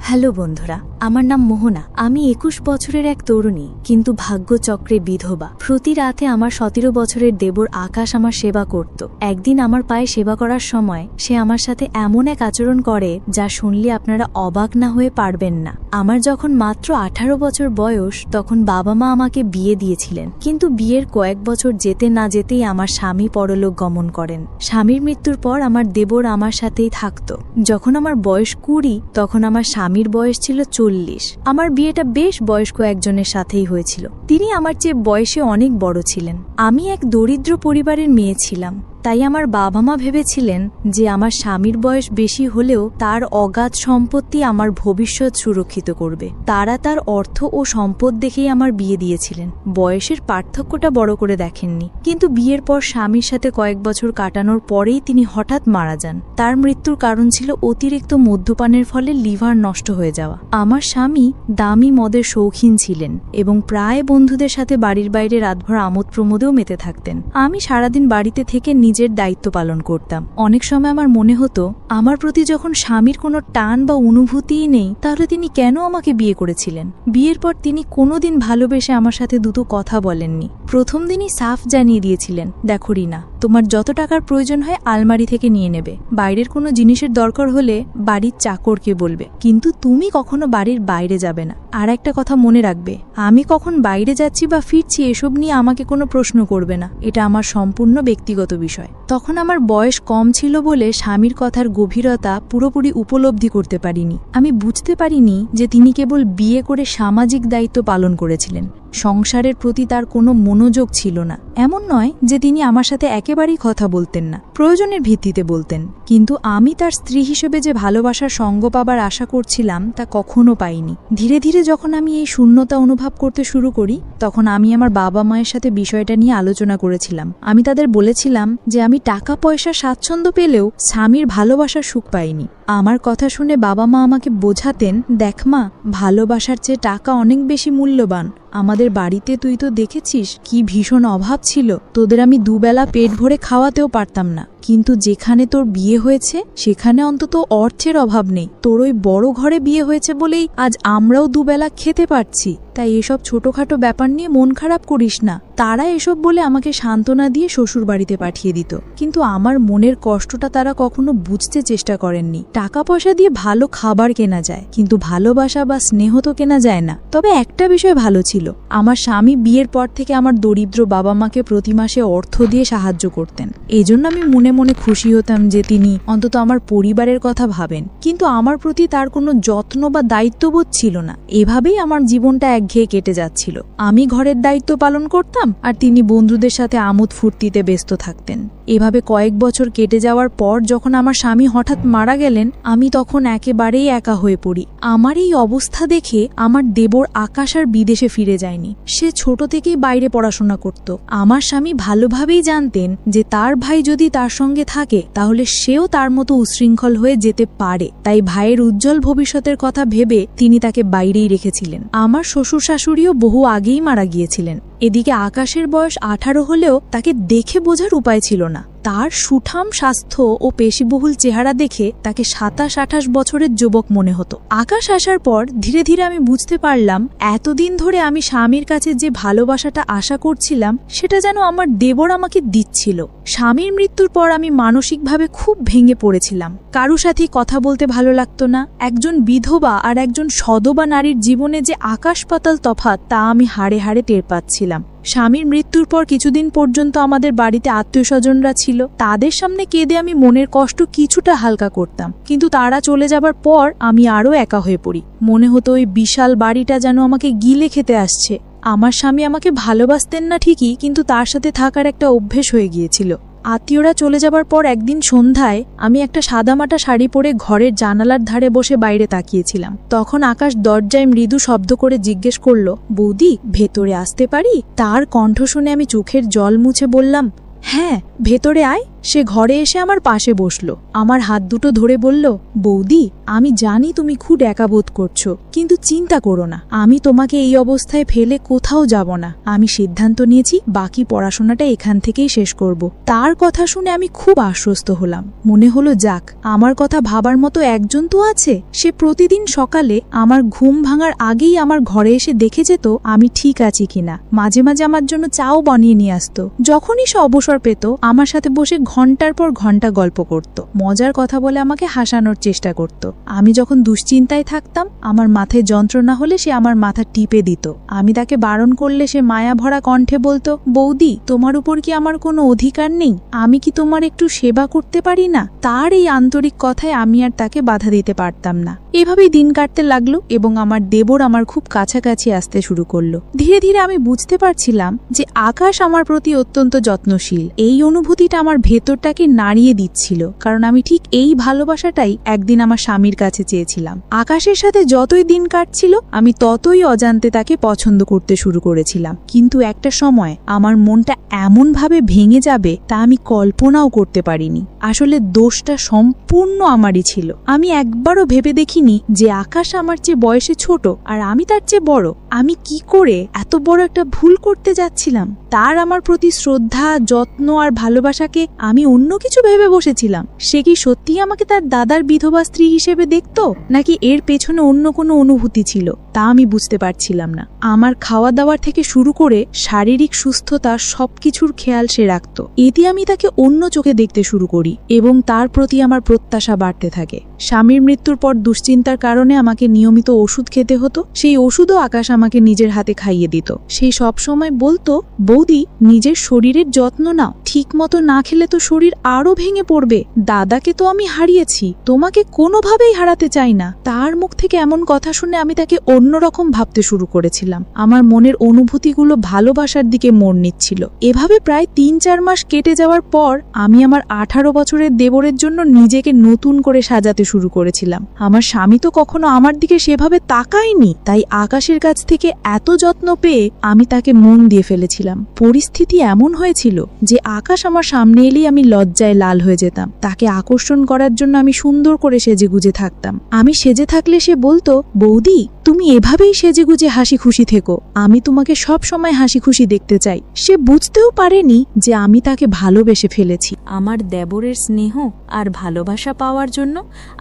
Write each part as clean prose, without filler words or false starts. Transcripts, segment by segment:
Hello বন্ধুরা, আমার নাম মোহনা। আমি 21 বছরের এক তরুণী, কিন্তু ভাগ্যচক্রে বিধবা। প্রতি রাতে আমার 17 বছরের দেবর আকাশ আমার সেবা করত। একদিন আমার পায়ে সেবা করার সময় সে আমার সাথে এমন এক আচরণ করে যা শুনলে আপনারা অবাক না হয়ে পারবেন না। আমার যখন মাত্র 18 বছর বয়স, তখন বাবা মা আমাকে বিয়ে দিয়েছিলেন, কিন্তু বিয়ের কয়েক বছর যেতে না যেতেই আমার স্বামী পরলোক গমন করেন। স্বামীর মৃত্যুর পর আমার দেবর আমার সাথেই থাকত। যখন আমার বয়স 20, তখন আমার স্বামীর বয়স ছিল 40। আমার বিয়েটা বেশ বয়স্ক একজনের সাথেই হয়েছিল। তিনি আমার চেয়ে বয়সে অনেক বড় ছিলেন। আমি এক দরিদ্র পরিবারের মেয়ে ছিলাম, তাই আমার বাবা মা ভেবেছিলেন যে আমার স্বামীর বয়স বেশি হলেও তার অগাধ সম্পত্তি আমার ভবিষ্যৎ সুরক্ষিত করবে। তারা তার অর্থ ও সম্পদ দেখেই আমার বিয়ে দিয়েছিলেন। বয়সের পার্থক্যটা বড় করে দেখেননি। কিন্তু বিয়ের পর স্বামীর সাথে কয়েক বছর কাটানোর পরেই তিনি হঠাৎ মারা যান। তার মৃত্যুর কারণ ছিল অতিরিক্ত মদ্যপানের ফলে লিভার নষ্ট হয়ে যাওয়া। আমার স্বামী দামি মদের শৌখিন ছিলেন এবং প্রায় বন্ধুদের সাথে বাড়ির বাইরে রাতভর আমোদ প্রমোদেও মেতে থাকতেন। আমি সারাদিন বাড়িতে থেকে নিজের দায়িত্ব পালন করতাম। অনেক সময় আমার মনে হতো, আমার প্রতি যখন স্বামীর কোনো টান বা অনুভূতিই নেই, তাহলে তিনি কেন আমাকে বিয়ে করেছিলেন? বিয়ের পর তিনি কোনোদিন ভালোবেসে আমার সাথে দুটো কথা বলেননি। প্রথম দিনই সাফ জানিয়ে দিয়েছিলেন, দেখো রিনা, তোমার যত টাকার প্রয়োজন হয় আলমারি থেকে নিয়ে নেবে। বাইরের কোনো জিনিসের দরকার হলে বাড়ির চাকরকে বলবে, কিন্তু তুমি কখনো বাড়ির বাইরে যাবে না। আর একটা কথা মনে রাখবে, আমি কখন বাইরে যাচ্ছি বা ফিরছি এসব নিয়ে আমাকে কোনো প্রশ্ন করবে না। এটা আমার সম্পূর্ণ ব্যক্তিগত বিষয়। তখন আমার বয়স কম ছিল বলে স্বামীর কথার গভীরতা পুরোপুরি উপলব্ধি করতে পারিনি। আমি বুঝতে পারিনি যে তিনি কেবল বিয়ে করে সামাজিক দায়িত্ব পালন করেছিলেন। সংসারের প্রতি তার কোনো মনোযোগ ছিল না। এমন নয় যে তিনি আমার সাথে একেবারেই কথা বলতেন না, প্রয়োজনের ভিত্তিতে বলতেন। কিন্তু আমি তার স্ত্রী হিসেবে যে ভালোবাসার সঙ্গ পাবার আশা করছিলাম তা কখনো পাইনি। ধীরে ধীরে যখন আমি এই শূন্যতা অনুভব করতে শুরু করি, তখন আমি আমার বাবা মায়ের সাথে বিষয়টা নিয়ে আলোচনা করেছিলাম। আমি তাদের বলেছিলাম যে আমি টাকা পয়সা স্বাচ্ছন্দ্য পেলেও স্বামীর ভালোবাসার সুখ পাইনি। আমার কথা শুনে বাবা মা আমাকে বোঝাতেন, দেখ মা, ভালোবাসার চেয়ে টাকা অনেক বেশি মূল্যবান। আমাদের বাড়িতে তুই তো দেখেছিস কি ভীষণ অভাব ছিল, তোদের আমি দুবেলা পেট ভরে খাওয়াতেও পারতাম না। কিন্তু যেখানে তোর বিয়ে হয়েছে সেখানে অন্তত অর্থের অভাব নেই। তোর ওই বড় ঘরে বিয়ে হয়েছে বলেই আজ আমরাও দুবেলা খেতে পারছি। তাই এসব ছোটখাটো ব্যাপার নিয়ে মন খারাপ করিস না। তারা এসব বলে আমাকে সান্ত্বনা দিয়ে শ্বশুর বাড়িতে পাঠিয়ে দিত। কিন্তু আমার মনের কষ্টটা তারা কখনো বুঝতে চেষ্টা করেননি। টাকা পয়সা দিয়ে ভালো খাবার কেনা যায়, কিন্তু ভালোবাসা বা স্নেহ তো কেনা যায় না। তবে একটা বিষয় ভালো ছিল, আমার স্বামী বিয়ের পর থেকে আমার দরিদ্র বাবা মাকে প্রতি মাসে অর্থ দিয়ে সাহায্য করতেন। এজন্য আমি মনে মনে খুশি হতাম যে তিনি অন্তত আমার পরিবারের কথা ভাবেন। কিন্তু আমার প্রতি তার কোনো যত্ন বা দায়িত্ববোধ ছিল না। এভাবেই আমার জীবনটা একঘেয়ে কেটে যাচ্ছিল। আমি ঘরের দায়িত্ব পালন করতাম আর তিনি বন্ধুদের সাথে আমোদ ফুর্তিতে ব্যস্ত থাকতেন। এভাবে কয়েক বছর কেটে যাওয়ার পর যখন আমার স্বামী হঠাৎ মারা গেলেন, আমি তখন একেবারেই একা হয়ে পড়ি। আমার এই অবস্থা দেখে আমার দেবর আকাশ আর বিদেশে ফিরে যায়নি। সে ছোট থেকেই বাইরে পড়াশোনা করত। আমার স্বামী ভালোভাবেই জানতেন যে তার ভাই যদি তার সঙ্গে থাকে তাহলে সেও তার মতো উশৃঙ্খল হয়ে যেতে পারে। তাই ভাইয়ের উজ্জ্বল ভবিষ্যতের কথা ভেবে তিনি তাকে বাইরেই রেখেছিলেন। আমার শ্বশুর শাশুড়িও বহু আগেই মারা গিয়েছিলেন। এদিকে আকাশের বয়স 18 হলেও তাকে দেখে বোঝার উপায় ছিল না। তার সুঠাম স্বাস্থ্য ও পেশিবহুল চেহারা দেখে তাকে 27-28 বছরের যুবক মনে হতো। আকাশ আসার পর ধীরে ধীরে আমি বুঝতে পারলাম, এতদিন ধরে আমি স্বামীর কাছে যে ভালোবাসাটা আশা করছিলাম সেটা যেন আমার দেবর আমাকে দিচ্ছিল। স্বামীর মৃত্যুর পর আমি মানসিকভাবে খুব ভেঙে পড়েছিলাম। কারো সাথে কথা বলতে ভালো লাগতো না। একজন বিধবা আর একজন সধবা নারীর জীবনে যে আকাশ পাতাল তফাৎ, তা আমি হাড়ে হাড়ে টের পাচ্ছিলাম। স্বামীর মৃত্যুর পর কিছুদিন পর্যন্ত আমাদের বাড়িতে আত্মীয় স্বজনরা ছিল। তাদের সামনে কেঁদে আমি মনের কষ্ট কিছুটা হালকা করতাম, কিন্তু তারা চলে যাবার পর আমি আরও একা হয়ে পড়ি। মনে হতো ওই বিশাল বাড়িটা যেন আমাকে গিলে খেতে আসছে। আমার স্বামী আমাকে ভালোবাসতেন না ঠিকই, কিন্তু তার সাথে থাকার একটা অভ্যেস হয়ে গিয়েছিল। আত্মীয়রা চলে যাবার পর একদিন সন্ধ্যায় আমি একটা সাদামাটা শাড়ি পরে ঘরের জানালার ধারে বসে বাইরে তাকিয়েছিলাম। তখন আকাশ দরজায় মৃদু শব্দ করে জিজ্ঞেস করলো, বৌদি, ভেতরে আসতে পারি? তার কণ্ঠ শুনে আমি চোখের জল মুছে বললাম, হ্যাঁ, ভেতরে আয়। সে ঘরে এসে আমার পাশে বসলো, আমার হাত দুটো ধরে বলল, বৌদি, আমি জানি তুমি খুব একা বোধ করছো, কিন্তু চিন্তা করো না, আমি তোমাকে এই অবস্থায় ফেলে কোথাও যাব না। আমি সিদ্ধান্ত নিয়েছি বাকি পড়াশোনাটা এখান থেকেই শেষ করব। তার কথা শুনে আমি খুব আশ্বস্ত হলাম। মনে হলো যাক, আমার কথা ভাবার মতো একজন তো আছে। সে প্রতিদিন সকালে আমার ঘুম ভাঙার আগেই আমার ঘরে এসে দেখে যেত আমি ঠিক আছি কিনা। মাঝে মাঝে আমার জন্য চাও বানিয়ে নিয়ে আসতো। যখনই সে অবসর পেত আমার সাথে বসে ঘন্টার পর ঘন্টা গল্প করত, মজার কথা বলে আমাকে হাসানোর চেষ্টা করত। আমি যখন দুশ্চিন্তায় থাকতাম, আমার মাথায় যন্ত্রণা হলে সে আমার মাথা টিপে দিত। আমি তাকে বারণ করলে সে মায়া ভরা কণ্ঠে বলতো, বৌদি, তোমার উপর কি আমার কোনো অধিকার নেই? আমি কি তোমার একটু সেবা করতে পারি না? তার এই আন্তরিক কথায় আমি আর তাকে বাধা দিতে পারতাম না। এভাবেই দিন কাটতে লাগলো এবং আমার দেবর আমার খুব কাছাকাছি আসতে শুরু করলো। ধীরে ধীরে আমি বুঝতে পারছিলাম যে আকাশ আমার প্রতি অত্যন্ত যত্নশীল। এই অনুভূতিটা আমার ভেতরটাকে নাড়িয়ে দিচ্ছিল, কারণ আমি ঠিক এই ভালোবাসাটাই একদিন আমার স্বামীর কাছে চেয়েছিলাম। আকাশের সাথে যতই দিন কাটছিল আমি ততই অজান্তে তাকে পছন্দ করতে শুরু করেছিলাম। কিন্তু একটা সময় আমার মনটা এমনভাবে ভেঙে যাবে তা আমি কল্পনাও করতে পারিনি। আসলে দোষটা সম্পূর্ণ আমারই ছিল। আমি একবারও ভেবে দেখিনি যে আকাশ আমার চেয়ে বয়সে ছোট আর আমি তার চেয়ে বড়। আমি কি করে এত বড় একটা ভুল করতে যাচ্ছিলাম? তার আমার প্রতি শ্রদ্ধা, যত্ন আর ভালোবাসাকে আমি অন্য কিছু ভেবে বসেছিলাম। সে কি সত্যি আমাকে তার দাদার বিধবা স্ত্রী হিসেবে দেখতো, নাকি এর পেছনে অন্য কোনো অনুভূতি ছিল, তা আমি বুঝতে পারছিলাম না। আমার খাওয়া দাওয়ার থেকে শুরু করে শারীরিক সুস্থতা সবকিছুর খেয়াল সে রাখত। এতে আমি তাকে অন্য চোখে দেখতে শুরু করি এবং তার প্রতি আমার প্রত্যাশা বাড়তে থাকে। স্বামীর মৃত্যুর পর দুশ্চিন্তার কারণে আমাকে নিয়মিত ওষুধ খেতে হতো। সেই ওষুধও আকাশ আমাকে নিজের হাতে খাইয়ে দিত। সেই সব সময় বলতো, বৌদি, নিজের শরীরের যত্ন নাও, ঠিক মতো না খেলে তো শরীর আরো ভেঙে পড়বে। দাদাকে তো আমি হারিয়েছি, তোমাকে কোনোভাবেই হারাতে চাই না। তার মুখ থেকে এমন কথা শুনে আমি তাকে অন্যরকম ভাবতে শুরু করেছিলাম। আমার মনের অনুভূতিগুলো ভালোবাসার দিকে মোড় নিচ্ছিল। এভাবে প্রায় ৩-৪ মাস কেটে যাওয়ার পর আমি আমার ১৮ বছরের দেবরের জন্য নিজেকে নতুন করে সাজাতে শুরু করেছিলাম। আমার স্বামী তো কখনো আমার দিকে সেভাবে তাকায়নি, তাই আকাশের কাছ থেকে এত যত্ন পেয়ে আমি তাকে মন দিয়ে ফেলেছিলাম। পরিস্থিতি এমন হয়েছিল যে আকাশ আমার সামনে এলেই আমি লজ্জায় লাল হয়ে যেতাম। তাকে আকর্ষণ করার জন্য আমি সুন্দর করে সেজেগুজে থাকতাম। আমি সেজে থাকলে সে বলতো, বৌদি, তুমি এভাবেই সেজেগুজে হাসি খুশি থেকো, আমি তোমাকে সব সময় হাসি খুশি দেখতে চাই। সে বুঝতেও পারেনি যে আমি তাকে ভালোবেসে ফেলেছি। আমার দেবরের স্নেহ আর ভালোবাসা পাওয়ার জন্য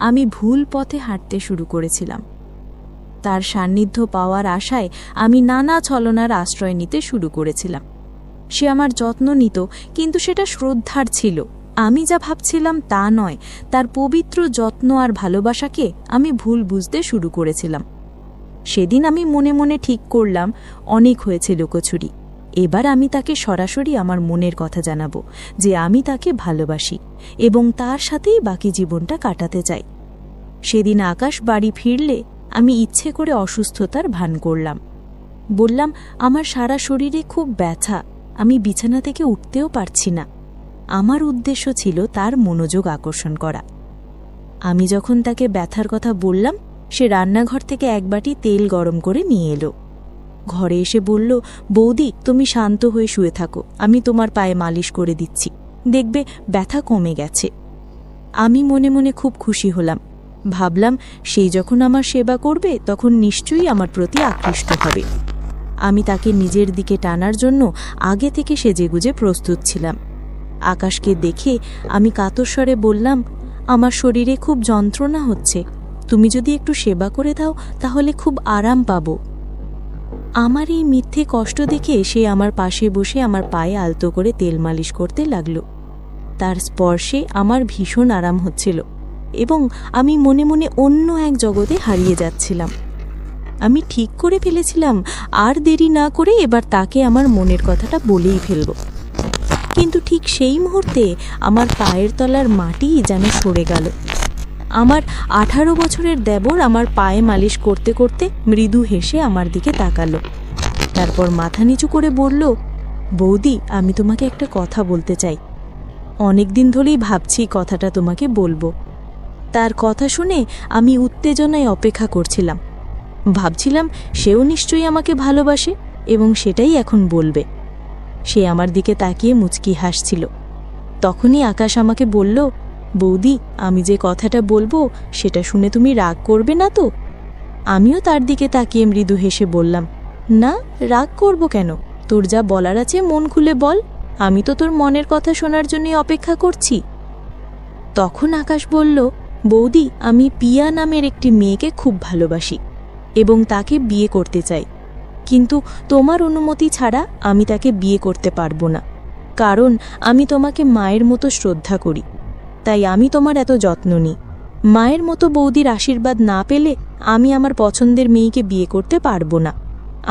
আমি ভুল পথে হাঁটতে শুরু করেছিলাম। তার সান্নিধ্য পাওয়ার আশায় আমি নানা ছলনার আশ্রয় নিতে শুরু করেছিলাম। সে আমার যত্ন নিত, কিন্তু সেটা শ্রদ্ধার ছিল। আমি যা ভাবছিলাম তা নয়। তার পবিত্র যত্ন আর ভালোবাসাকে আমি ভুল বুঝতে শুরু করেছিলাম। সেদিন আমি মনে মনে ঠিক করলাম, অনেক হয়েছে লুকোচুরি। এবার আমি তাকে সরাসরি আমার মনের কথা জানাবো যে আমি তাকে ভালোবাসি এবং তার সাথেই বাকি জীবনটা কাটাতে চাই। সেদিন আকাশ বাড়ি ফিরলে আমি ইচ্ছে করে অসুস্থতার ভান করলাম। বললাম, আমার সারা শরীরে খুব ব্যথা, আমি বিছানা থেকে উঠতেও পারছি না। আমার উদ্দেশ্য ছিল তার মনোযোগ আকর্ষণ করা। আমি যখন তাকে ব্যথার কথা বললাম, সে রান্নাঘর থেকে এক বাটি তেল গরম করে নিয়ে এলো। ঘরে এসে বলল, বৌদি, তুমি শান্ত হয়ে শুয়ে থাকো, আমি তোমার পায়ে মালিশ করে দিচ্ছি, দেখবে ব্যথা কমে গেছে। আমি মনে মনে খুব খুশি হলাম। ভাবলাম, সেই যখন আমার সেবা করবে তখন নিশ্চয়ই আমার প্রতি আকৃষ্ট হবে। আমি তাকে নিজের দিকে টানার জন্য আগে থেকে সেজেগুজে প্রস্তুত ছিলাম। আকাশকে দেখে আমি কাতর স্বরে বললাম, আমার শরীরে খুব যন্ত্রণা হচ্ছে, তুমি যদি একটু সেবা করে দাও তাহলে খুব আরাম পাবো। আমার এই মিথ্যে কষ্ট দেখে সে আমার পাশে বসে আমার পায়ে আলতো করে তেল মালিশ করতে লাগলো। তার স্পর্শে আমার ভীষণ আরাম হচ্ছিল এবং আমি মনে মনে অন্য এক জগতে হারিয়ে যাচ্ছিলাম। আমি ঠিক করে ফেলেছিলাম আর দেরি না করে এবার তাকে আমার মনের কথাটা বলেই ফেলব। কিন্তু ঠিক সেই মুহূর্তে আমার পায়ের তলার মাটি যেন সরে গেল। আমার 18 বছরের দেবর আমার পায়ে মালিশ করতে করতে মৃদু হেসে আমার দিকে তাকালো। তারপর মাথা নিচু করে বলল, বৌদি, আমি তোমাকে একটা কথা বলতে চাই। অনেক দিন ধরেই ভাবছি কথাটা তোমাকে বলবো। তার কথা শুনে আমি উত্তেজনায় অপেক্ষা করছিলাম। ভাবছিলাম সেও নিশ্চয়ই আমাকে ভালোবাসে এবং সেটাই এখন বলবে। সে আমার দিকে তাকিয়ে মুচকি হাসছিল। তখনই আকাশ আমাকে বলল, বৌদি, আমি যে কথাটা বলবো সেটা শুনে তুমি রাগ করবে না তো? আমিও তার দিকে তাকিয়ে মৃদু হেসে বললাম, না, রাগ করব কেন? তোর যা বলার আছে মন খুলে বল, আমি তো তোর মনের কথা শোনার জন্যই অপেক্ষা করছি। তখন আকাশ বলল, বৌদি, আমি পিয়া নামের একটি মেয়েকে খুব ভালোবাসি এবং তাকে বিয়ে করতে চাই, কিন্তু তোমার অনুমতি ছাড়া আমি তাকে বিয়ে করতে পারবো না, কারণ আমি তোমাকে মায়ের মতো শ্রদ্ধা করি, তাই আমি তোমার এত যত্ন নিই। মায়ের মতো বৌদির আশীর্বাদ না পেলে আমি আমার পছন্দের মেয়েকে বিয়ে করতে পারবো না।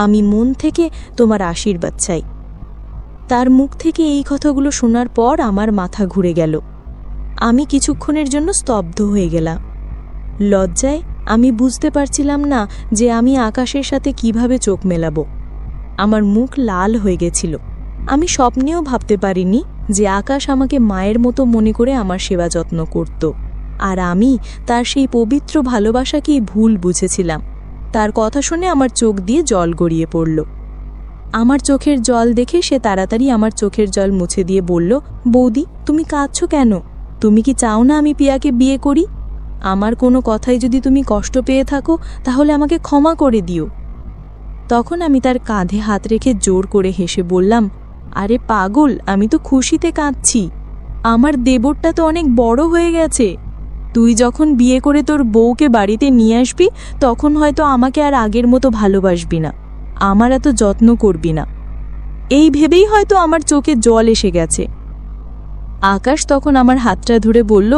আমি মন থেকে তোমার আশীর্বাদ চাই। তার মুখ থেকে এই কথাগুলো শোনার পর আমার মাথা ঘুরে গেল। আমি কিছুক্ষণের জন্য স্তব্ধ হয়ে গেলাম। লজ্জায় আমি বুঝতে পারছিলাম না যে আমি আকাশের সাথে কিভাবে চোখ মেলাবো। আমার মুখ লাল হয়ে গেছিল। আমি স্বপ্নেও ভাবতে পারিনি যে আকাশ আমাকে মায়ের মতো মনে করে আমার সেবা যত্ন করত, আর আমি তার সেই পবিত্র ভালোবাসাকেই ভুল বুঝেছিলাম। তার কথা শুনে আমার চোখ দিয়ে জল গড়িয়ে পড়ল। আমার চোখের জল দেখে সে তাড়াতাড়ি আমার চোখের জল মুছে দিয়ে বলল, বৌদি, তুমি কাঁদছো কেন? তুমি কি চাও না আমি পিয়াকে বিয়ে করি? আমার কোনো কথায় যদি তুমি কষ্ট পেয়ে থাকো তাহলে আমাকে ক্ষমা করে দিও। তখন আমি তার কাঁধে হাত রেখে জোর করে হেসে বললাম, আরে পাগল, আমি তো খুশিতে কাঁদছি। আমার দেবরটা তো অনেক বড় হয়ে গেছে। তুই যখন বিয়ে করে তোর বউকে বাড়িতে নিয়ে আসবি তখন হয়তো আমাকে আর আগের মতো ভালোবাসবি না, আমার এত যত্ন করবি না। এই ভেবেই হয়তো আমার চোখে জল এসে গেছে। আকাশ তখন আমার হাতটা ধরে বলল,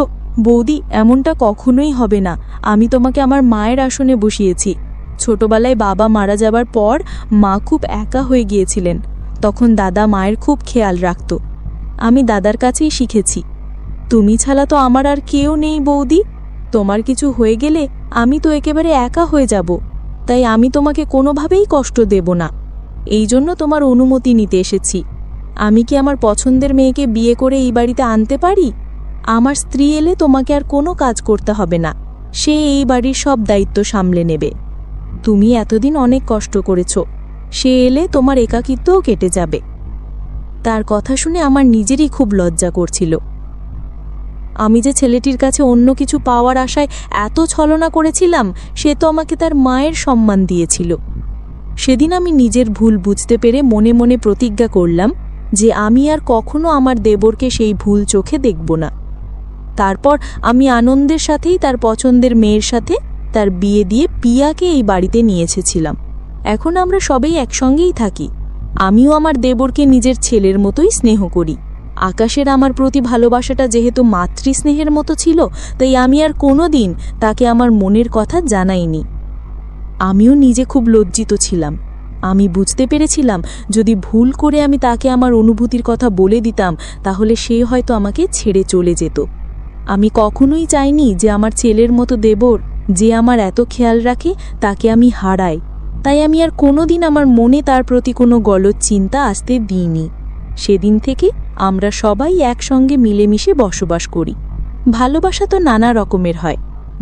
বৌদি, এমনটা কখনোই হবে না। আমি তোমাকে আমার মায়ের আসনে বসিয়েছি। ছোটবেলায় বাবা মারা যাবার পর মা খুব একা হয়ে গিয়েছিলেন, তখন দাদা মায়ের খুব খেয়াল রাখত। আমি দাদার কাছেই শিখেছি। তুমি ছাড়া তো আমার আর কেউ নেই বৌদি। তোমার কিছু হয়ে গেলে আমি তো একেবারে একা হয়ে যাব, তাই আমি তোমাকে কোনোভাবেই কষ্ট দেব না। এই জন্য তোমার অনুমতি নিতে এসেছি। আমি কি আমার পছন্দের মেয়েকে বিয়ে করে এই বাড়িতে আনতে পারি? আমার স্ত্রী এলে তোমাকে আর কোনো কাজ করতে হবে না, সে এই বাড়ির সব দায়িত্ব সামলে নেবে। তুমি এতদিন অনেক কষ্ট করেছ, সে এলে তোমার একাকিত্বও কেটে যাবে। তার কথা শুনে আমার নিজেরই খুব লজ্জা করছিল। আমি যে ছেলেটির কাছে অন্য কিছু পাওয়ার আশায় এত ছলনা করেছিলাম, সে তো আমাকে তার মায়ের সম্মান দিয়েছিল। সেদিন আমি নিজের ভুল বুঝতে পেরে মনে মনে প্রতিজ্ঞা করলাম যে আমি আর কখনো আমার দেবরকে সেই ভুল চোখে দেখব না। তারপর আমি আনন্দের সাথেই তার পছন্দের মেয়ের সাথে তার বিয়ে দিয়ে পিয়াকে এই বাড়িতে নিয়ে এসেছিলাম। এখন আমরা সবাই একসঙ্গেই থাকি। আমিও আমার দেবরকে নিজের ছেলের মতোই স্নেহ করি। আকাশের আমার প্রতি ভালোবাসাটা যেহেতু মাতৃস্নেহের মতো ছিল, তাই আমি আর কোনোদিন তাকে আমার মনের কথা জানাইনি। আমিও নিজে খুব লজ্জিত ছিলাম। আমি বুঝতে পেরেছিলাম যদি ভুল করে আমি তাকে আমার অনুভূতির কথা বলে দিতাম তাহলে সে হয়তো আমাকে ছেড়ে চলে যেত। আমি কখনোই চাইনি যে আমার ছেলের মতো দেবর, যে আমার এত খেয়াল রাখে, তাকে আমি হারাই। তাই আমি আর কোনোদিন আমার মনে তার প্রতি কোনো গলদ চিন্তা আসতে দিইনি। সেদিন থেকে আমরা সবাই একসঙ্গে মিলেমিশে বসবাস করি। ভালোবাসা তো নানা রকমের হয়।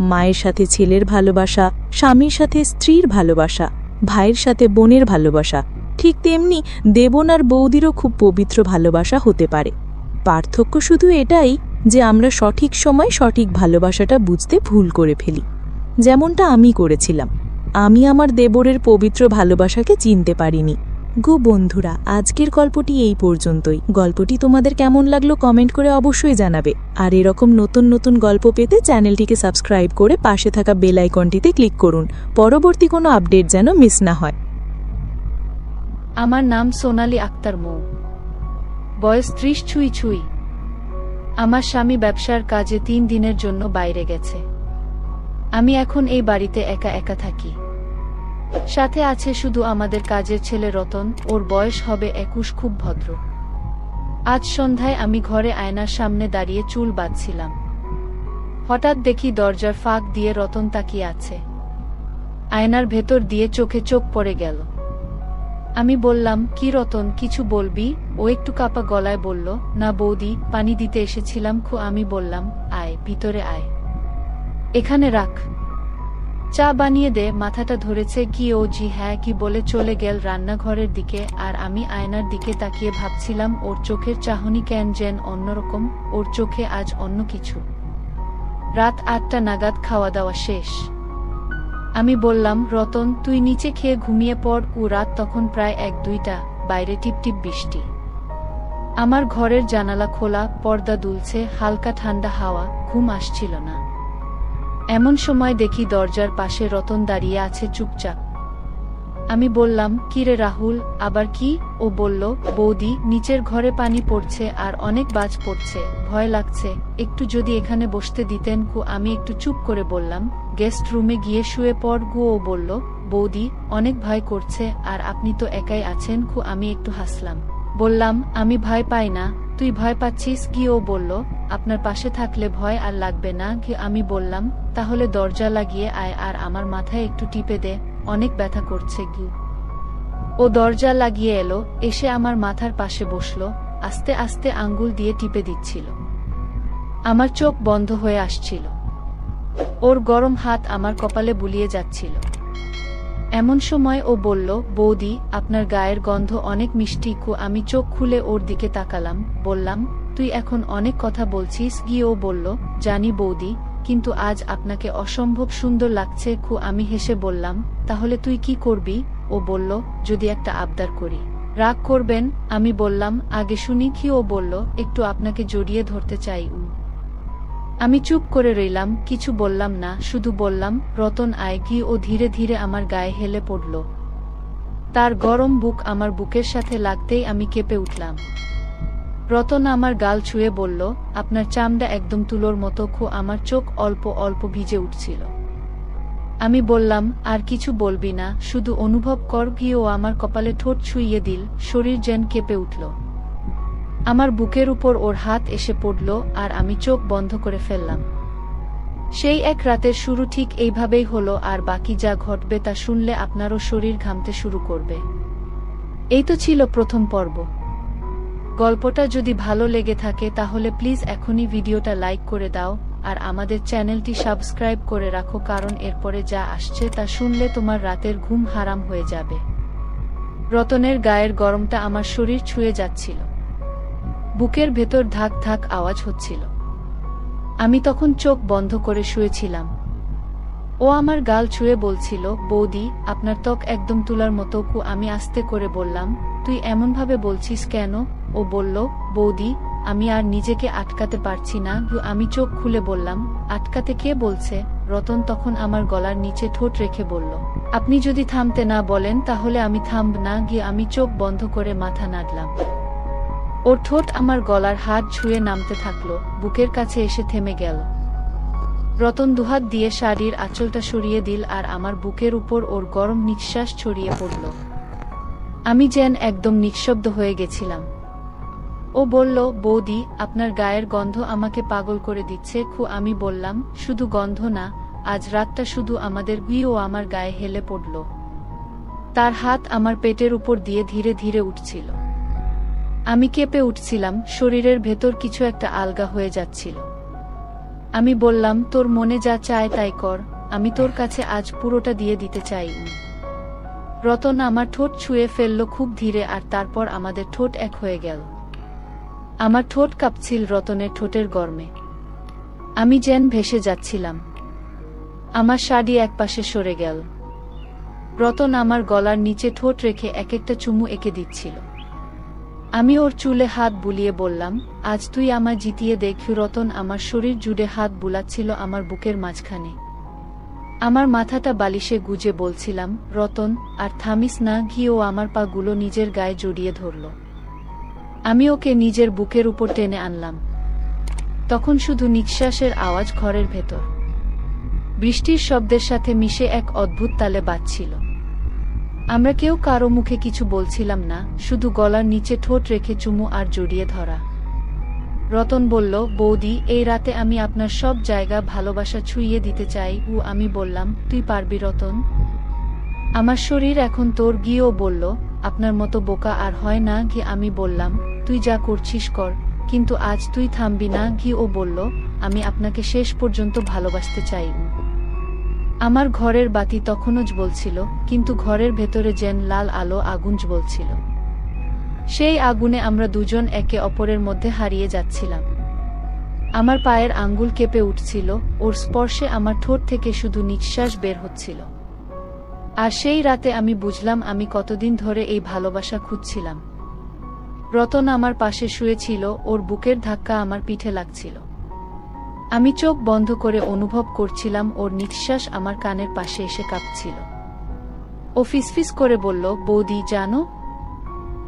মায়ের সাথে ছেলের ভালোবাসা, স্বামীর সাথে স্ত্রীর ভালোবাসা, ভাইয়ের সাথে বোনের ভালোবাসা, ঠিক তেমনি দেবন আর বৌদিরও খুব পবিত্র ভালোবাসা হতে পারে। পার্থক্য শুধু এটাই যে আমরা সঠিক সময় সঠিক ভালোবাসাটা বুঝতে ভুল করে ফেলি, যেমনটা আমি করেছিলাম। আমি আমার দেবরের পবিত্র ভালোবাসাকে চিনতে পারিনি। গো বন্ধুরা, আজকের গল্পটি এই পর্যন্তই। গল্পটি তোমাদের কেমন লাগলো কমেন্ট করে অবশ্যই জানাবে। আর এরকম নতুন নতুন গল্প পেতে চ্যানেলটিকে সাবস্ক্রাইব করে পাশে থাকা বেল আইকনটিতে ক্লিক করুন, পরবর্তী কোনো আপডেট যেন মিস না হয়। আমার নাম সোনালী আক্তার মৌ, বয়স 30 ছুঁই ছুঁই। আমার স্বামী ব্যবসার কাজে 3 দিনের জন্য বাইরে গেছে। আমি এখন এই বাড়িতে একা একা থাকি। সাথে আছে শুধু আমাদের কাজের ছেলে রতন, ওর বয়স হবে 21, খুব ভদ্র। আজ সন্ধ্যায় আমি ঘরে আয়নার সামনে দাঁড়িয়ে চুল বাঁধছিলাম। হঠাৎ দেখি দরজার ফাঁক দিয়ে রতন তাকিয়ে আছে। আয়নার ভেতর দিয়ে চোখে চোখ পড়ে গেল। আমি বললাম, কি রতন, কিছু বলবি? ও একটু কাঁপা গলায় বলল, না বৌদি, পানি দিতে এসেছিলাম। আমি বললাম, আয় ভিতরে আয়, এখানে রাখ, চা বানিয়ে দে, মাথাটা ধরেছে কি ও জি হ্যাঁ কি বলে চলে গেল রান্নাঘরের দিকে। আর আমি আয়নার দিকে তাকিয়ে ভাবছিলাম ওর চোখের চাহনি কেন যেন অন্যরকম, ওর চোখে আজ অন্য কিছু। রাত 8টা নাগাদ খাওয়া দাওয়া শেষ। আমি বললাম, রতন তুই নিচে খেয়ে ঘুমিয়ে পড়। রাত তখন প্রায় 1-2টা, বাইরে টিপটিপ বৃষ্টি। আমার ঘরের জানালা খোলা, পর্দা দুলছে, হালকা ঠান্ডা হাওয়া, ঘুম আসছিল না। এমন সময় দেখি দরজার পাশে রতন দাঁড়িয়ে আছে চুপচাপ। আমি বললাম, কি রে রাহুল, আবার কি? ও বলল, বৌদি, নিচের ঘরে পানি পড়ছে আর অনেক বাজ পড়ছে, ভয় লাগছে, একটু যদি এখানে বসতে দিতেন। আমি একটু চুপ করে বললাম, গেস্ট রুমে গিয়ে শুয়ে পড়। ও বলল, বৌদি, অনেক ভয় করছে, আর আপনি তো একাই আছেন। আমি একটু হাসলাম, বললাম, আমি ভয় পাই না, তুই ভয় পাচ্ছিস কি? ও বলল, আপনার পাশে থাকলে ভয় আর লাগবে না। আমি বললাম, তাহলে দরজা লাগিয়ে আয় আর আমার মাথায় একটু টিপে দে, অনেক ব্যথা করছে গি। ও দরজা লাগিয়ে এলো, এসে আমার মাথার পাশে বসলো, আস্তে আস্তে আঙ্গুল দিয়ে টিপে দিচ্ছিল। আমার চোখ বন্ধ হয়ে আসছিল। ওর গরম হাত আমার কপালে বুলিয়ে যাচ্ছিল। এমন সময় ও বলল, বৌদি, আপনার গায়ের গন্ধ অনেক মিষ্টি। আমি চোখ খুলে ওর দিকে তাকালাম, বললাম, তুই এখন অনেক কথা বলছিস গি। ও বলল, জানি বৌদি, কিন্তু আজ আপনাকে অসম্ভব সুন্দর লাগছে। আমি হেসে বললাম, তাহলে তুই কি করবি? ও বলল, যদি একটা আবদার করি। রাগ করবেন? আমি বললাম, আগে শুনি কি। ও বলল, একটু আপনাকে জড়িয়ে ধরতে চাই। আমি চুপ করে রইলাম, কিছু বললাম না, শুধু বললাম, রতন আয় গি। ও ধীরে ধীরে আমার গায়ে হেলে পড়ল। তার গরম বুক আমার বুকের সাথে লাগতেই আমি কেঁপে উঠলাম। রতন আমার গাল ছুঁয়ে বলল, আপনার চামড়া একদম তুলোর মতো। আমার চোখ অল্প অল্প ভিজে উঠছিল। আমি বললাম, আর কিছু বলবি না, শুধু অনুভব কর গি। ও আমার কপালে ঠোঁট ছুঁইয়ে দিল, শরীর যেন কেঁপে উঠল। আমার বুকের উপর ওর হাত এসে পড়ল, আর আমি চোখ বন্ধ করে ফেললাম। সেই এক রাতের শুরু ঠিক এইভাবেই হলো, আর বাকি যা ঘটবে তা শুনলে আপনারও শরীর ঘামতে শুরু করবে। এই তো ছিল প্রথম পর্ব। গল্পটা যদি ভালো লেগে থাকে তাহলে প্লিজ এখনই ভিডিওটা লাইক করে দাও, আর আমাদের চ্যানেলটি সাবস্ক্রাইব করে রাখো, কারণ এরপরে যা আসছে তা শুনলে তোমার রাতের ঘুম হারাম হয়ে যাবে। রতনের গায়ের গরমটা আমার শরীর ছুঁয়ে যাচ্ছিল। বুকের ভেতর ধাক ধাক আওয়াজ হচ্ছিল। আমি তখন চোখ বন্ধ করে শুয়েছিলাম। ও আমার গাল ছুঁয়ে বলছিল, বৌদি, আপনার ত্বক একদম তুলার মতো। আমি আস্তে করে বললাম, তুই এমনভাবে বলছিস কেন? ও বলল, বৌদি, আমি আর নিজেকে আটকাতে পারছি না। আমি চোখ খুলে বললাম, আটকাতে কে বলছে? রতন তখন আমার গলার নিচে ঠোঁট রেখে বলল, আপনি যদি থামতে না বলেন তাহলে আমি থামব না। আমি চোখ বন্ধ করে মাথা নাড়লাম। ওর ঠোঁট আমার গলার হাত ছুঁয়ে নামতে থাকলো, বুকের কাছে এসে থেমে গেল। রতন দুহাত দিয়ে শাড়ির আঁচলটা সরিয়ে দিল, আর আমার বুকের উপর ওর গরম নিঃশ্বাস ছড়িয়ে পড়ল। আমি যেন একদম নিঃশব্দ হয়ে গেছিলাম। ও বলল, বৌদি, আপনার গায়ের গন্ধ আমাকে পাগল করে দিচ্ছে। আমি বললাম, শুধু গন্ধ না, আজ রাতটা শুধু আমাদের। ও আমার গায়ে হেলে পড়ল। তার হাত আমার পেটের উপর দিয়ে ধীরে ধীরে উঠছিল। আমি কেঁপে উঠছিলাম, শরীরের ভেতর কিছু একটা আলগা হয়ে যাচ্ছিল। আমি বললাম, তোর মনে যা চায় তাই কর, আমি তোর কাছে আজ পুরোটা দিয়ে দিতে চাই। রতন আমার ঠোঁট ছুঁয়ে ফেলল খুব ধীরে, আর তারপর আমাদের ঠোঁট এক হয়ে গেল। আমার ঠোঁট কাঁপছিল রতনের ঠোঁটের গরমে। আমি যেন ভেসে যাচ্ছিলাম। আমার শাড়ি একপাশে সরে গেল। রতন আমার গলার নিচে ঠোঁট রেখে এক একটা চুমু এঁকে দিচ্ছিল। আমি ওর চুলে হাত বুলিয়ে বললাম, আজ তুই আমায় জিতিয়ে দেখ। রতন আমার শরীর জুড়ে হাত বুলাচ্ছিল আমার বুকের মাঝখানে। আমার মাথাটা বালিশে গুজে বলছিলাম, রতন, আর থামিস না। ও আমার পা গুলো নিজের গায়ে জড়িয়ে ধরল। আমি ওকে নিজের বুকের উপর টেনে আনলাম। তখন শুধু নিঃশ্বাসের আওয়াজ ঘরের ভেতর বৃষ্টির শব্দের সাথে মিশে এক অদ্ভুত তালে বাজছিল। আমরা কেউ কারো মুখে কিছু বলছিলাম না, শুধু গলার নিচে ঠোঁট রেখে চুমু আর জড়িয়ে ধরা। রতন বলল, বৌদি, এই রাতে আমি আপনার সব জায়গা ভালোবাসা ছুঁইয়ে দিতে চাই। আমি বললাম, তুই পারবি রতন, আমার শরীর এখন তোর। ও বলল, আপনার মতো বোকা আর হয় না। আমি বললাম, তুই যা করছিস কর, কিন্তু আজ তুই থামবি না। ও বলল, আমি আপনাকে শেষ পর্যন্ত ভালোবাসতে চাই। আমার ঘরের বাতি তখনও জ্বলছিল, কিন্তু ঘরের ভেতরে যেন লাল আলো আগুন জ্বলছিল। সেই আগুনে আমরা দুজন একে অপরের মধ্যে হারিয়ে যাচ্ছিলাম। আমার পায়ের আঙ্গুল কেঁপে উঠছিল, ওর স্পর্শে আমার ঠোঁট থেকে শুধু নিঃশ্বাস বের হচ্ছিল। আর সেই রাতে আমি বুঝলাম আমি কতদিন ধরে এই ভালোবাসা খুঁজছিলাম। রতন আমার পাশে শুয়েছিল, ওর বুকের ধাক্কা আমার পিঠে লাগছিল। আমি চোখ বন্ধ করে অনুভব করছিলাম ওর নিঃশ্বাস আমার কানের পাশে এসে কাঁপছিল। ও ফিসফিস করে বলল, বৌদি জানো,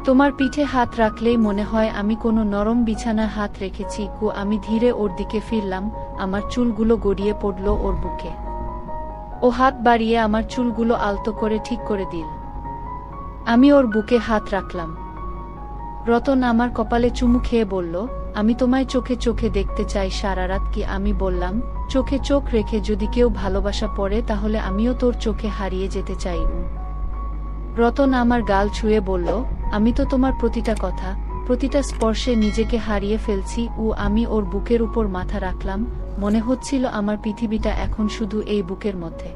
তোমার পিঠে হাত রাখলেই মনে হয় আমি কোনো নরম বিছানায় হাত রেখেছি। আমি ধীরে ওর দিকে ফিরলাম, আমার চুলগুলো গড়িয়ে পড়ল ওর বুকে। ও হাত বাড়িয়ে আমার চুলগুলো আলতো করে ঠিক করে দিল। আমি ওর বুকে হাত রাখলাম। রতন আমার কপালে চুমু খেয়ে বলল, আমি তোমায় চোখে চোখে দেখতে চাই সারা রাত। কি আমি বললাম, চোখে চোখ রেখে যদি কেউ ভালোবাসা পড়ে তাহলে আমিও তোর চোখে হারিয়ে যেতে চাই। রতন আমার গাল ছুঁয়ে বলল, আমি তো তোমার প্রতিটা কথা, প্রতিটা স্পর্শে নিজেকে হারিয়ে ফেলছি। আমি ওর বুকের উপর মাথা রাখলাম, মনে হচ্ছিল আমার পৃথিবীটা এখন শুধু এই বুকের মধ্যে।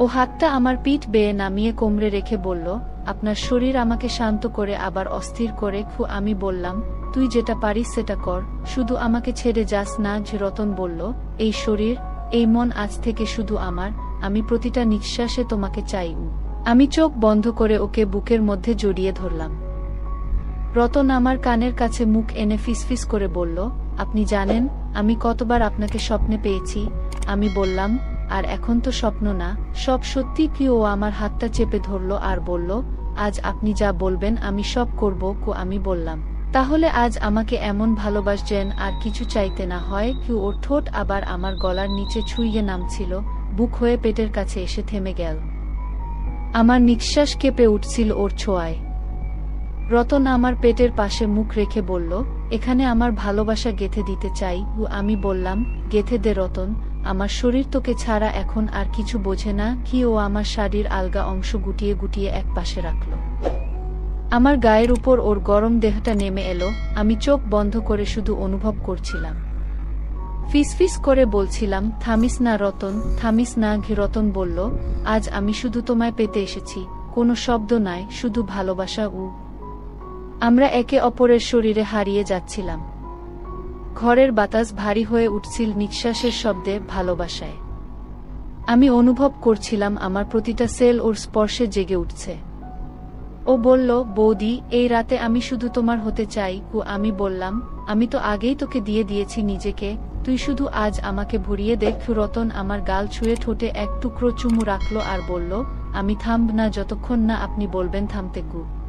ও হাতটা আমার পিঠ বেয়ে নামিয়ে কোমরে রেখে বলল, আপনার শরীর আমাকে শান্ত করে আবার অস্থির করে। আমি বললাম, তুই যেটা পারিস সেটা কর, শুধু আমাকে ছেড়ে যাস না। রতন বলল, এই শরীর, এই মন আজ থেকে শুধু আমার, আমি প্রতিটা নিঃশ্বাসে তোমাকে চাই। আমি চোখ বন্ধ করে ওকে বুকের মধ্যে জড়িয়ে ধরলাম। রতন আমার কানের কাছে মুখ এনে ফিসফিস করে বলল, আপনি জানেন আমি কতবার আপনাকে স্বপ্নে পেয়েছি। আমি বললাম, আর এখন তো স্বপ্ন না, সব সত্যি। কি ও আমার হাতটা চেপে ধরল আর বলল, আজ আপনি যা বলবেন আমি সব করব। আমি বললাম, তাহলে আজ আমাকে এমন ভালোবাসবেন আর কিছু চাইতে না হয়। ওর ঠোঁট আবার আমার গলার নিচে ছুঁয়ে নামছিল, বুক হয়ে পেটের কাছে এসে থেমে গেল। আমার নিঃশ্বাস কেঁপে উঠছিল ওর ছোঁয়ায়। রতন আমার পেটের পাশে মুখ রেখে বলল, এখানে আমার ভালোবাসা গেঁথে দিতে চাই। আমি বললাম, গেঁথে দে রতন, আমার শরীর তোকে ছাড়া এখন আর কিছু বোঝে না। ও আমার শাড়ির আলগা অংশ গুটিয়ে গুটিয়ে এক পাশে রাখল। আমার গায়ের উপর ওর গরম দেহটা নেমে এলো। আমি চোখ বন্ধ করে শুধু অনুভব করছিলাম। ফিসফিস করে বলছিলাম, থামিস না রতন, থামিস না। রতন বলল, আজ আমি শুধু তোমায় পেতে এসেছি, কোনো শব্দ নাই, শুধু ভালোবাসা। আমরা একে অপরের শরীরে হারিয়ে যাচ্ছিলাম। ঘরের বাতাস ভারী হয়ে উঠছিল নিঃশ্বাসের শব্দে, ভালোবাসায়। আমি অনুভব করছিলাম আমার প্রতিটা সেল ওর স্পর্শে জেগে উঠছে। ও বলল, বৌদি, এই রাতে আমি শুধু তোমার হতে চাই। আমি বললাম, আমি তো আগেই তোকে দিয়ে দিয়েছি নিজেকে, তুই শুধু আজ আমাকে ভরিয়ে দেখ। রতন আমার গাল ছুঁয়ে ঠোঁটে এক টুকরো চুমু রাখল আর বলল, আমি থামব না যতক্ষণ না আপনি বলবেন থামতে।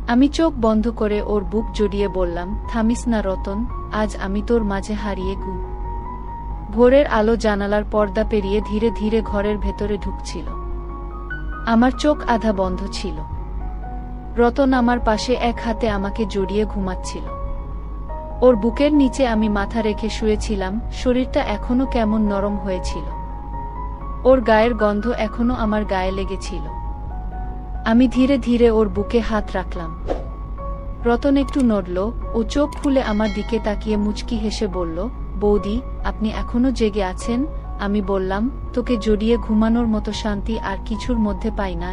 আমি চোখ বন্ধ করে ওর বুক জড়িয়ে বললাম, থামিস না রতন, আজ আমি তোর মাঝে হারিয়ে। ভোরের আলো জানালার পর্দা পেরিয়ে ধীরে ধীরে ঘরের ভেতরে ঢুকছিল। আমার চোখ আধা বন্ধ ছিল। রতন আমার পাশে এক হাতে আমাকে জড়িয়ে ঘুমাচ্ছিল। ওর বুকের নিচে আমি মাথা রেখে শুয়েছিলাম, শরীরটা এখনো কেমন নরম হয়েছিল। ওর গায়ের গন্ধ এখনো আমার গায়ে লেগেছিল। আমি ধীরে ধীরে ওর বুকে হাত রাখলাম। রতন একটু নড়ল, ও চোখ খুলে আমার দিকে তাকিয়ে মুচকি হেসে বলল, বৌদি, আপনি এখনো জেগে আছেন? আমি বললাম, তোকে জড়িয়ে ঘুমানোর মতো শান্তি আর কিছুর মধ্যে পাই না।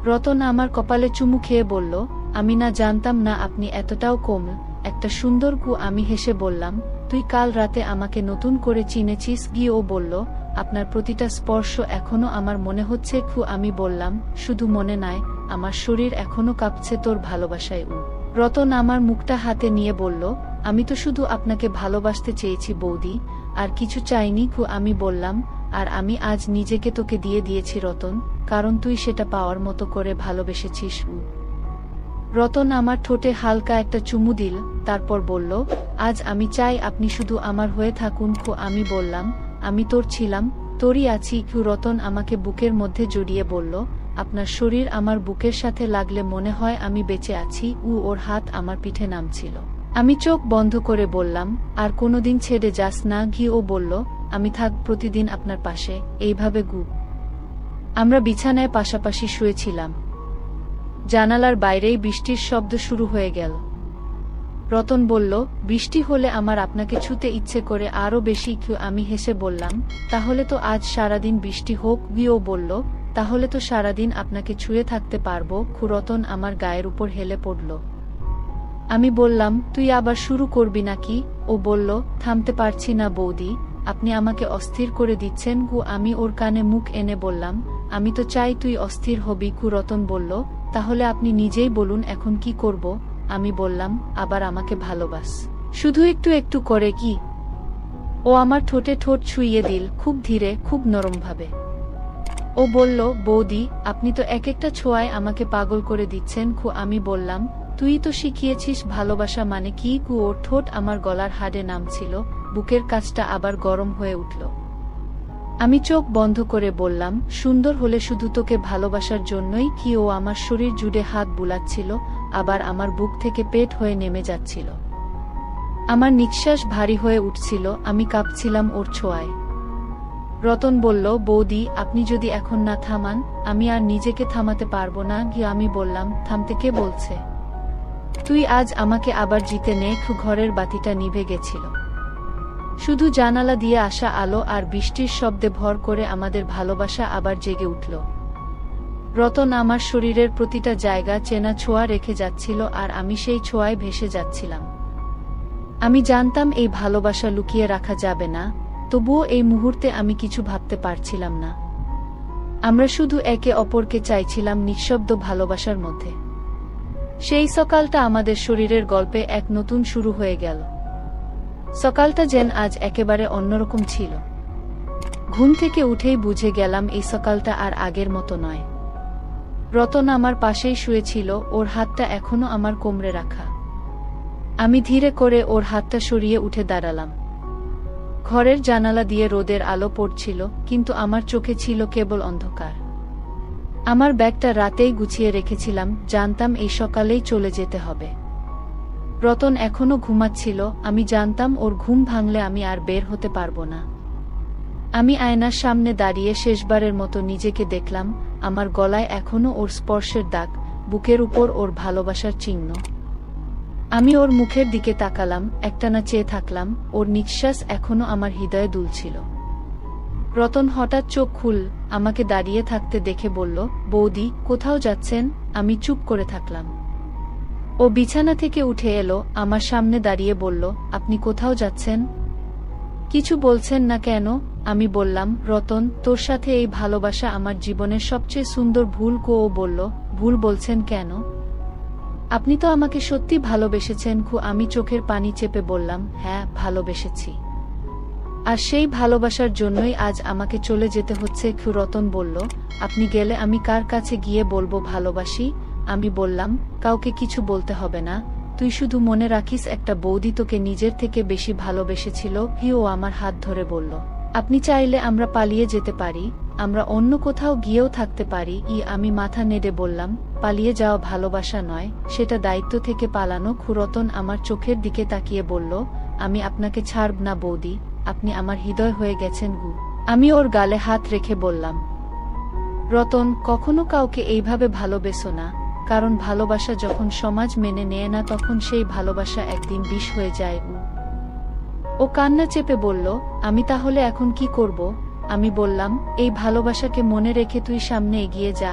রতন আমার কপালে চুমু খেয়ে বলল, আমি না জানতাম না আপনি এতটাও কোমল, একটা সুন্দর। আমি হেসে বললাম, তুই কাল রাতে আমাকে নতুন করে চিনেছিস। ও বলল, আপনার প্রতিটা স্পর্শ এখনো আমার মনে হচ্ছে। আমি বললাম, শুধু মনে নয়, আমার শরীর এখনো কাঁপছে তোর ভালোবাসায়। রতন আমার মুখটা হাতে নিয়ে বলল, আমি তো শুধু আপনাকে ভালোবাসতে চেয়েছি বৌদি, আর কিছু চাইনি। আমি বললাম, আর আমি আজ নিজেকে তোকে দিয়ে দিয়েছি রতন, কারণ তুই সেটা পাওয়ার মতো করে ভালোবেসেছিস। রতন আমার ঠোঁটে হালকা একটা চুমু দিল, তারপর বলল, আজ আমি চাই আপনি শুধু আমার হয়ে থাকুন। আমি বললাম, আমি তোর ছিলাম, তোরই আছি। রতন আমাকে বুকের মধ্যে জড়িয়ে বলল, আপনার শরীর আমার বুকের সাথে লাগলে মনে হয় আমি বেঁচে আছি। ওর হাত আমার পিঠে নামছিল। আমি চোখ বন্ধ করে বললাম, আর কোনোদিন ছেড়ে যাস না। ও বলল, আমি থাক প্রতিদিন আপনার পাশে, এইভাবে। আমরা বিছানায় পাশাপাশি শুয়েছিলাম। জানালার বাইরেই বৃষ্টির শব্দ শুরু হয়ে গেল। রতন বলল, বৃষ্টি হলে আমার আপনাকে ছুতে ইচ্ছে করে আরো বেশি। আমি হেসে বললাম, তাহলে তো আজ সারাদিন বৃষ্টি হোক। ও বলল, তাহলে তো সারাদিন আপনাকে ছুঁয়ে থাকতে পারবো। রতন আমার গায়ের উপর হেলে পড়ল। আমি বললাম, তুই আবার শুরু করবি নাকি? ও বলল, থামতে পারছি না বৌদি, আপনি আমাকে অস্থির করে দিচ্ছেন। আমি ওর কানে মুখ এনে বললাম, আমি তো চাই তুই অস্থির হবি। রতন বলল, তাহলে আপনি নিজেই বলুন এখন কি করব? আমি বললাম, আবার আমাকে ভালোবাস, শুধু একটু একটু করে। কি? ও আমার ঠোঁটে ঠোঁট ছুঁইয়ে দিল, খুব ধীরে, খুব নরমভাবে। ও বলল, বৌদি, আপনি তো এক একটা ছোঁয়ায় আমাকে পাগল করে দিচ্ছেন। আমি বললাম, তুই তো শিখিয়েছিস ভালোবাসা মানে কি। ওর ঠোঁট আমার গলার হাড়ে নামছিল, বুকের কাছটা আবার গরম হয়ে উঠল। আমি চোখ বন্ধ করে বললাম, সুন্দর হলে শুধু তোকে ভালোবাসার জন্যই কি? ও আমার শরীর জুড়ে হাত বুলাচ্ছিল, আবার আমার বুক থেকে পেট হয়ে নেমে যাচ্ছিল। আমার নিঃশ্বাস ভারী হয়ে উঠছিল, আমি কাঁপছিলাম ওর ছোঁয়ায়। রতন বলল, বৌদি, আপনি যদি এখন না থামান, আমি আর নিজেকে থামাতে পারবো না। আমি বললাম, থামতে কে বলছে? তুই আজ আমাকে আবার জিতে নে। ঘরের বাতিটা নিভে গেছিল, শুধু জানালা দিয়ে আসা আলো আর বৃষ্টির শব্দে ভর করে আমাদের ভালোবাসা আবার জেগে উঠল। রতন আমার শরীরের প্রতিটা জায়গা চেনা ছোঁয়া রেখে যাচ্ছিল, আর আমি সেই ছোঁয়ায় ভেসে যাচ্ছিলাম। আমি জানতাম এই ভালোবাসা লুকিয়ে রাখা যাবে না, তবুও এই মুহূর্তে আমি কিছু ভাবতে পারছিলাম না। আমরা শুধু একে অপরকে চাইছিলাম নিঃশব্দ ভালোবাসার মধ্যে। সেই সকালটা আমাদের শরীরের গল্পে এক নতুন শুরু হয়ে গেল। সকালটা যেন আজ একেবারে অন্যরকম ছিল। ঘুম থেকে উঠেই বুঝে গেলাম এই সকালটা আর আগের মতো নয়। রতন আমার পাশেই শুয়েছিল, ওর হাতটা এখনো আমার কোমরে রাখা। আমি ধীরে করে ওর হাতটা সরিয়ে উঠে দাঁড়ালাম। ঘরের জানালা দিয়ে রোদের আলো পড়ছিল, কিন্তু আমার চোখে ছিল কেবল অন্ধকার। আমার ব্যাগটা রাতেই গুছিয়ে রেখেছিলাম, জানতাম এই সকালেই চলে যেতে হবে। রতন এখনো ঘুমাচ্ছিল, আমি জানতাম ওর ঘুম ভাঙলে আমি আর বের হতে পারবো না। আমি আয়নার সামনে দাঁড়িয়ে শেষবারের মতো নিজেকে দেখলাম। আমার গলায় এখনো ওর স্পর্শের দাগ, বুকের উপর ওর ভালোবাসার চিহ্ন। আমি ওর মুখের দিকে তাকালাম, একটানা চেয়ে থাকলাম। ওর নিঃশ্বাস এখনো আমার হৃদয়ে দুলছিল। রতন হঠাৎ চোখ খুল আমাকে দাঁড়িয়ে থাকতে দেখে বলল, বৌদি, কোথাও যাচ্ছেন? আমি চুপ করে থাকলাম। ও বিছানা থেকে উঠে এলো, আমার সামনে দাঁড়িয়ে বলল, আপনি কোথাও যাচ্ছেন? কিছু বলছেন না কেন? আমি বললাম, রতন, তোর সাথে এই ভালোবাসা আমার জীবনের সবচেয়ে সুন্দর ভুল। ও বলল, ভুল বলছেন কেন? আপনি তো আমাকে সত্যি ভালোবেসেছেন। আমি চোখের পানি চেপে বললাম, হ্যাঁ, ভালোবেসেছি, আর সেই ভালোবাসার জন্যই আজ আমাকে চলে যেতে হচ্ছে। রতন বলল, আপনি গেলে আমি কার কাছে গিয়ে বলবো ভালোবাসি? আমি বললাম, কাউকে কিছু বলতে হবে না, তুই শুধু মনে রাখিস একটা বৌদি তোকে নিজের থেকে বেশি ভালোবেসেছিল। ও আমার হাত ধরে বলল, আপনি চাইলে আমরা পালিয়ে যেতে পারি, আমরা অন্য কোথাও গিয়েও থাকতে পারি। আমি মাথা নেড়ে বললাম, পালিয়ে যাওয়া ভালোবাসা নয়, সেটা দায়িত্ব থেকে পালানো। রতন আমার চোখের দিকে তাকিয়ে বলল, আমি আপনাকে ছাড়ব না বৌদি, আপনি আমার হৃদয় হয়ে গেছেন। আমি ওর গালে হাত রেখে বললাম, রতন, কখনো কাউকে এইভাবে ভালোবেসো না, কারণ ভালোবাসা যখন সমাজ মেনে নেয় না, তখন সেই ভালোবাসা একদিন বিষ হয়ে যায়। ও কান্না চেপে বলল, আমি তাহলে এখন কি করব? আমি বললাম, এই ভালোবাসাকে মনে রেখে তুই সামনে এগিয়ে যা,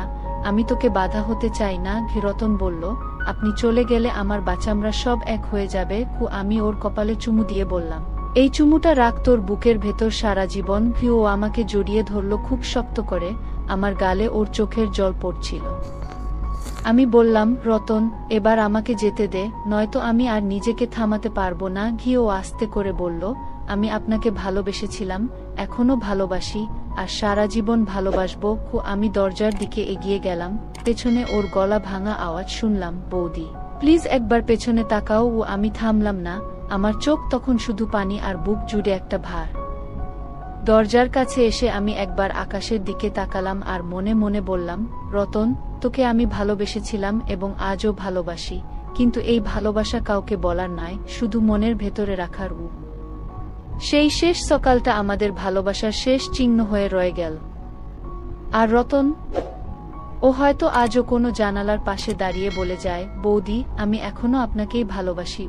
আমি তোকে বাধা হতে চাই না। রতন বলল, আপনি চলে গেলে আমার বাচ্চামরা সব এক হয়ে যাবে। আমি ওর কপালে চুমু দিয়ে বললাম, এই চুমুটা রাখ তোর বুকের ভেতর সারা জীবন। ও আমাকে জড়িয়ে ধরল খুব শক্ত করে, আমার গালে ওর চোখের জল পড়ছিল। আমি বললাম, রতন, এবার আমাকে যেতে দে, নয়তো আমি আর নিজেকে থামাতে পারবো না। ও আস্তে করে বলল, আমি আপনাকে ভালোবেসেছিলাম, এখনো ভালোবাসি, আর সারা জীবন ভালোবাসবো। আমি দরজার দিকে এগিয়ে গেলাম, পেছনে ওর গলা ভাঙা আওয়াজ শুনলাম, বৌদি, প্লিজ একবার পেছনে তাকাও। আমি থামলাম না, আমার চোখ তখন শুধু পানি আর বুক জুড়ে একটা ভার। দরজার কাছে এসে আমি একবার আকাশের দিকে তাকালাম আর মনে মনে বললাম, রতন, তোকে আমি ভালোবেসেছিলাম এবং আজও ভালোবাসি, কিন্তু এই ভালোবাসা কাউকে বলার নয়, শুধু মনের ভেতরে রাখার। সেই শেষ সকালটা আমাদের ভালোবাসার শেষ চিহ্ন হয়ে রয়ে গেল। আর রতন, ও হয়তো আজও কোনো জানালার পাশে দাঁড়িয়ে বলে যায়, বৌদি, আমি এখনো আপনাকেই ভালোবাসি।